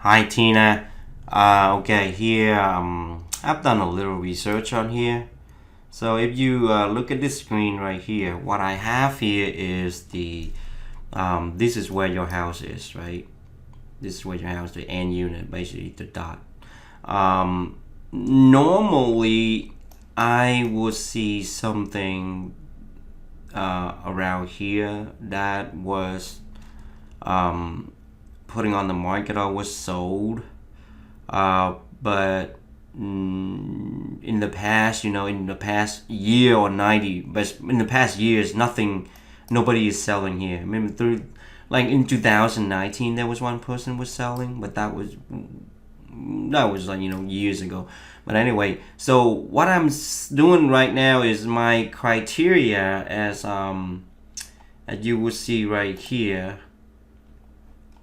Hi Tina. Okay, here I've done a little research on here. So if you look at this screen right here, what I have here is this is where your house is, right? This is where your house, the end unit, basically the dot. Normally, I would see something around here that was putting on the market or was sold. But in the past, in the past year or 90, but in the past years, nobody is selling here. I mean, like in 2019, there was one person was selling, but that was like years ago. But anyway, so what I'm doing right now is my criteria as you will see right here.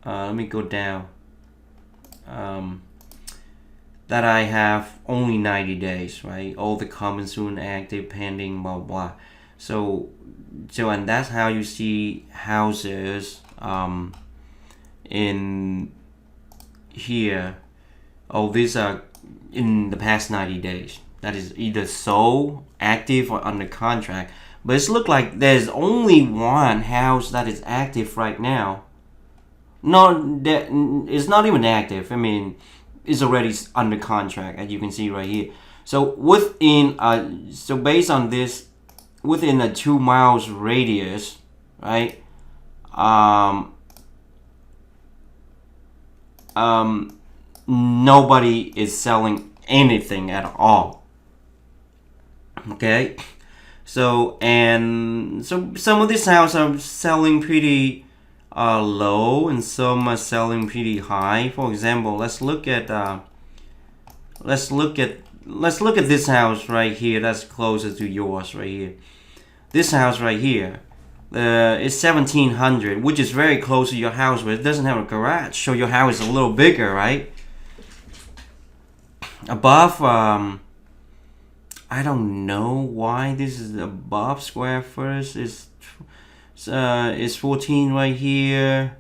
Let me go down. That I have only 90 days, right? All the common, soon, active, pending, blah blah. And that's how you see houses in here. Oh, these are in the past 90 days. That is either sold, active, or under contract. But it's look like there's only one house that is active right now. No, that it's not even active. I mean, it's already under contract, as you can see right here. So based on this, within a 2 miles radius, right? Nobody is selling anything at all. Okay, so some of these houses are selling pretty low, and some are selling pretty high. For example, let's look at this house right here. That's closer to yours right here. This house right here is 1700, which is very close to your house, but it doesn't have a garage, so your house is a little bigger, right? Above, I don't know why this is above square footage. It's 14 right here,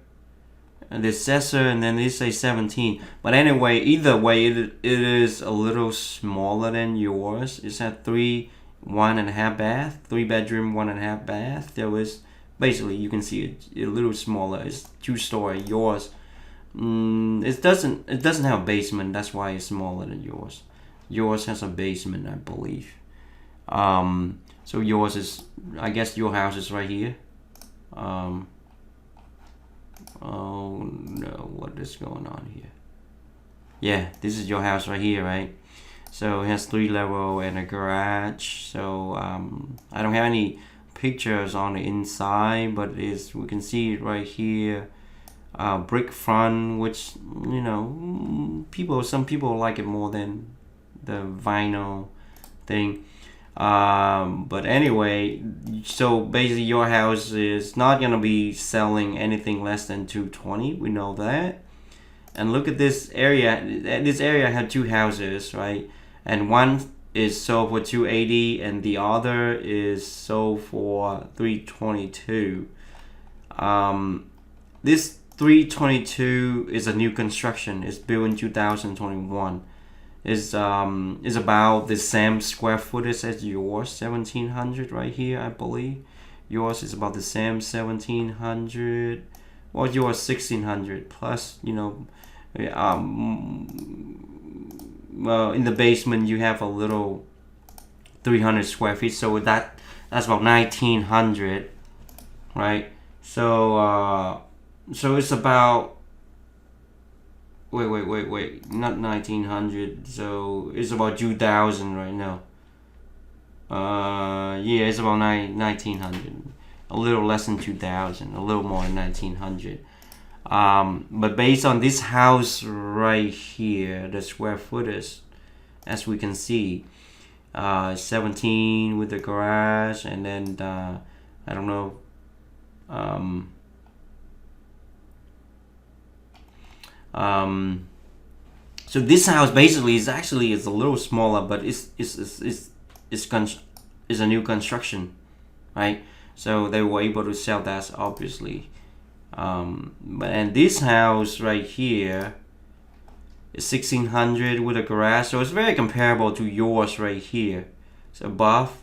and the assessor, and then they say 17. But anyway, either way, it is a little smaller than yours. It's at 1.5 bath, 3 bedroom, 1.5 bath. There was basically, you can see it a little smaller. It's 2-story. Yours, it doesn't have a basement. That's why it's smaller than yours. Yours has a basement, I believe. So yours is, I guess your house is right here. Oh no, what is going on here? Yeah, this is your house right here, right? So it has 3 level and a garage. So I don't have any pictures on the inside, but we can see it right here. Brick front, which some people like it more than the vinyl thing. But anyway, so basically your house is not gonna be selling anything less than 220. We know that. And look at this area. This area had 2 houses, right? And one is sold for 280, and the other is sold for 322. This 322 is a new construction. It's built in 2021. Is about the same square footage as yours, 1700 right here, I believe. Yours is about the same, 1700. Well, yours 1600 plus. Well, in the basement you have a little 300 square feet, so that's about 1900, right? So it's about, wait, not 1900. So it's about 2000 right now. Yeah, it's about 1900. A little less than 2000. A little more than 1900. But based on this house right here, the square footage, as we can see, 17 with the garage, and then I don't know. So this house basically is a little smaller, but it's a new construction, right? So they were able to sell that, obviously. And this house right here It's 1600 with a garage, so it's very comparable to yours right here. It's above.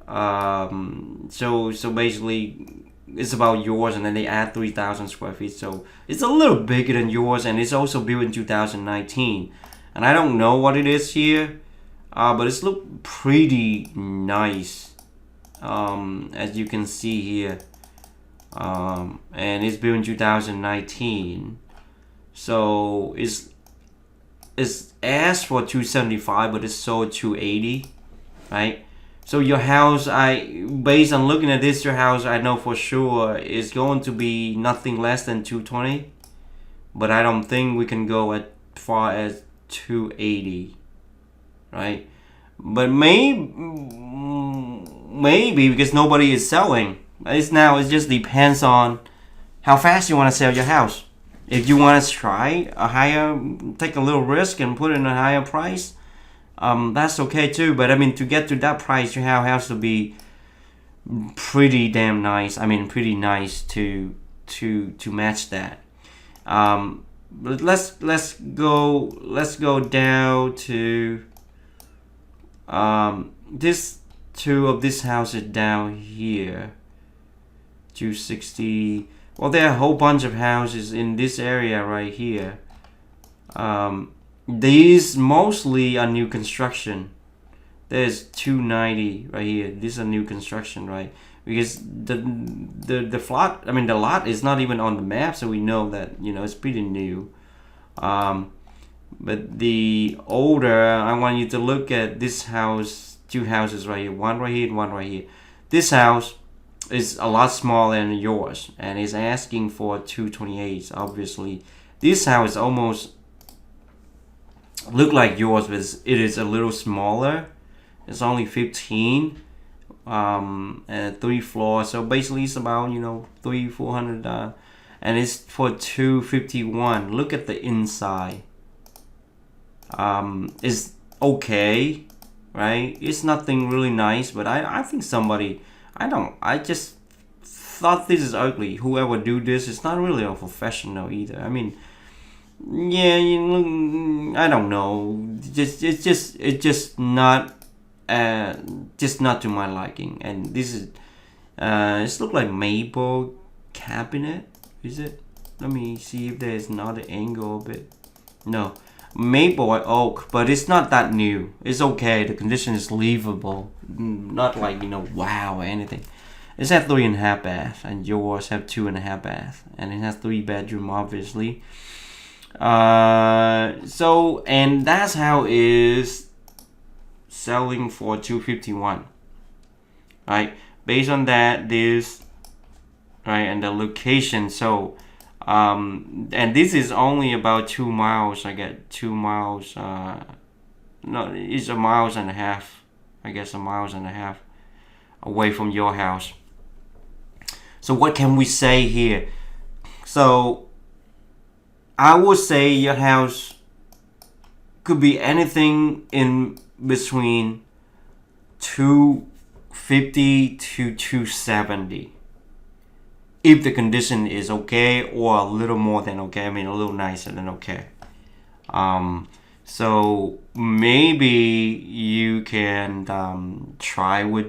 So basically, it's about yours, and then they add 3,000 square feet. So it's a little bigger than yours, and it's also built in 2019. And I don't know what it is here, but it's look pretty nice, as you can see here. And it's built in 2019. So it's asked for 275, but it's sold 280, right? So your house, based on looking at this, your house, I know for sure is going to be nothing less than 220, but I don't think we can go as far as 280, right? But maybe because nobody is selling. It just depends on how fast you want to sell your house. If you want to try take a little risk and put in a higher price, that's okay too. But I mean, to get to that price, your house has to be pretty damn nice. I mean, pretty nice to match that. But let's go down to this two of this houses down here. 260. Well, there are a whole bunch of houses in this area right here. These mostly are new construction. There's 290 right here. This is a new construction, right? Because the lot is not even on the map, so we know that it's pretty new. But the older, I want you to look at this house, two houses right here, one right here and one right here. This house is a lot smaller than yours, and is asking for 228. Obviously, this house almost look like yours, but it is a little smaller. It's only 15, and 3 floors. So basically, it's about 300-400, and it's for 251. Look at the inside. It's okay, right? It's nothing really nice, but I think somebody. I just thought this is ugly. Whoever do this is not really a professional either. I mean, yeah, I don't know. It's just not to my liking. And this is it's look like maple cabinet. Is it? Let me see if there's another angle of it. No, maple or oak, but it's not that new. It's okay. The condition is livable. Not like wow or anything. It's have 3.5 bath, and yours have 2.5 bath, and it has 3 bedroom obviously. So and that's how it is selling for 251, right? Based on that, this right, and the location. So and this is only about 2 miles. I get 2 miles. No, it's a miles and a half. I guess a miles and a half away from your house. So what can we say here? So I would say your house could be anything in between 250 to 270. If the condition is okay, or a little more than okay. I mean, a little nicer than okay. So maybe you can try with,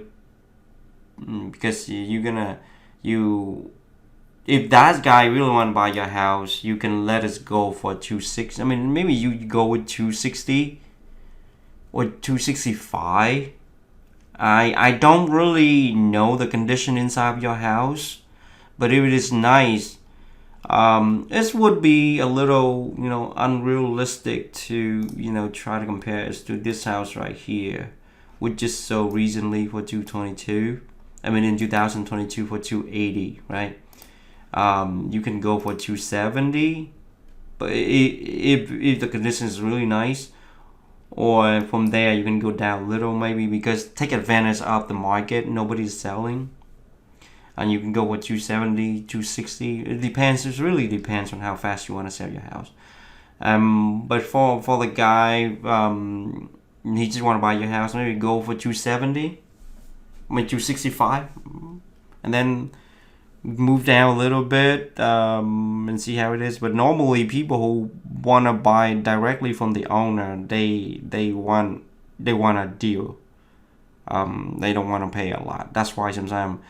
because if that guy really want to buy your house, you can let us go for 260. I mean, maybe you go with 260 or 265. I don't really know the condition inside of your house, but if it is nice, this would be a little unrealistic to try to compare it to this house right here, which is so recently for 222. I mean, in 2022 for 280, right? You can go for 270, but if the condition is really nice, or from there you can go down a little maybe, because take advantage of the market, nobody's selling, and you can go for 270, 260. It depends. It really depends on how fast you want to sell your house. But for the guy, he just want to buy your house, maybe go for 270, I mean 265, and then move down a little bit and see how it is. But normally, people who want to buy directly from the owner, they want a deal. They don't want to pay a lot. That's why sometimes,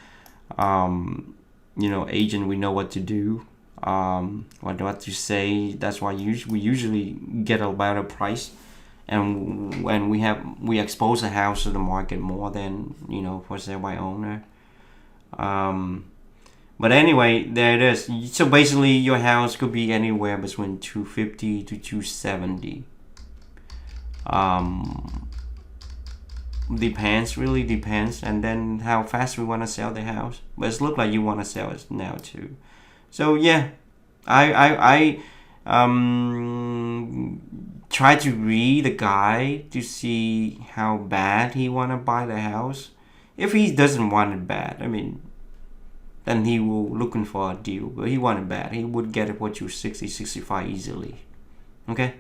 agent, we know what to do, what to say. That's why we usually get a better price, and when we expose the house to the market more than for sale by owner. But anyway, there it is. So basically, your house could be anywhere between 250 to 270. Um, Depends, really depends, and then how fast we want to sell the house. But it's look like you want to sell it now too. So yeah, I try to read the guy to see how bad he want to buy the house. If he doesn't want it bad, I mean, then he will looking for a deal. But he want it bad, he would get it for you 60, 65 easily. Okay.